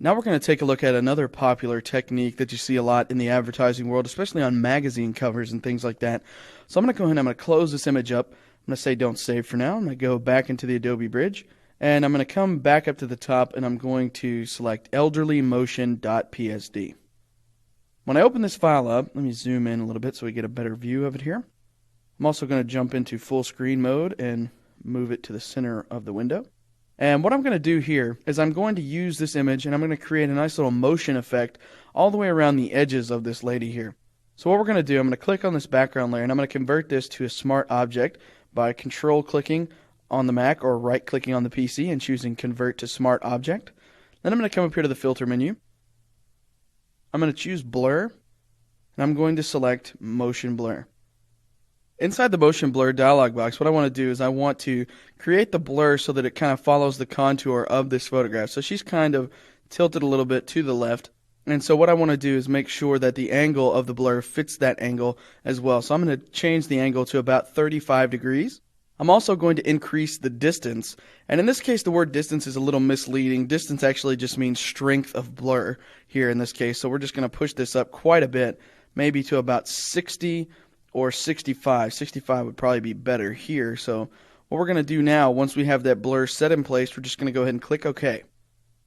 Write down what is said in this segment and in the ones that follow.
Now we're going to take a look at another popular technique that you see a lot in the advertising world, especially on magazine covers and things like that. So I'm going to go ahead and I'm going to close this image up. I'm going to say don't save for now. I'm going to go back into the Adobe Bridge, and I'm going to come back up to the top, and I'm going to select elderlymotion.psd. When I open this file up, let me zoom in a little bit so we get a better view of it here. I'm also going to jump into full screen mode and move it to the center of the window. And what I'm going to do here is I'm going to use this image and I'm going to create a nice little motion effect all the way around the edges of this lady here. So what we're going to do, I'm going to click on this background layer and I'm going to convert this to a smart object by control clicking on the Mac or right clicking on the PC and choosing convert to smart object. Then I'm going to come up here to the filter menu. I'm going to choose blur and I'm going to select motion blur. Inside the motion blur dialog box, what I want to do is I want to create the blur so that it kind of follows the contour of this photograph. So she's kind of tilted a little bit to the left. And so what I want to do is make sure that the angle of the blur fits that angle as well. So I'm going to change the angle to about 35 degrees. I'm also going to increase the distance. And in this case, the word distance is a little misleading. Distance actually just means strength of blur here in this case. So we're just going to push this up quite a bit, maybe to about 60 or 65. 65 would probably be better here. So what we're going to do now, once we have that blur set in place, we're just going to go ahead and click OK.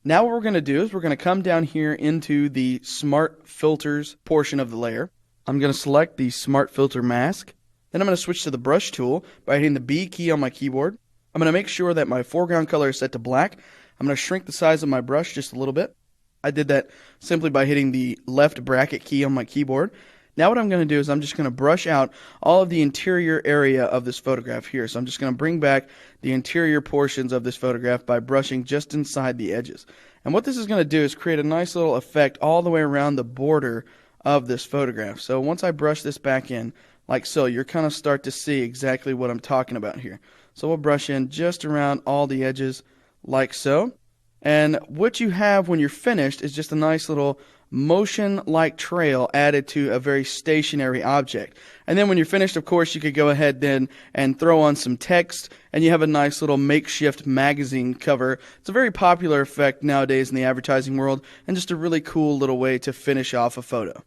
Now what we're going to do is we're going to come down here into the Smart Filters portion of the layer. I'm going to select the Smart Filter Mask. Then I'm going to switch to the Brush tool by hitting the B key on my keyboard. I'm going to make sure that my foreground color is set to black. I'm going to shrink the size of my brush just a little bit. I did that simply by hitting the left bracket key on my keyboard. Now what I'm going to do is I'm just going to brush out all of the interior area of this photograph here. So I'm just going to bring back the interior portions of this photograph by brushing just inside the edges. And what this is going to do is create a nice little effect all the way around the border of this photograph. So once I brush this back in, like so, you're kind of start to see exactly what I'm talking about here. So we'll brush in just around all the edges like so. And what you have when you're finished is just a nice little motion-like trail added to a very stationary object. And then when you're finished, of course, you could go ahead then and throw on some text, and you have a nice little makeshift magazine cover. It's a very popular effect nowadays in the advertising world, and just a really cool little way to finish off a photo.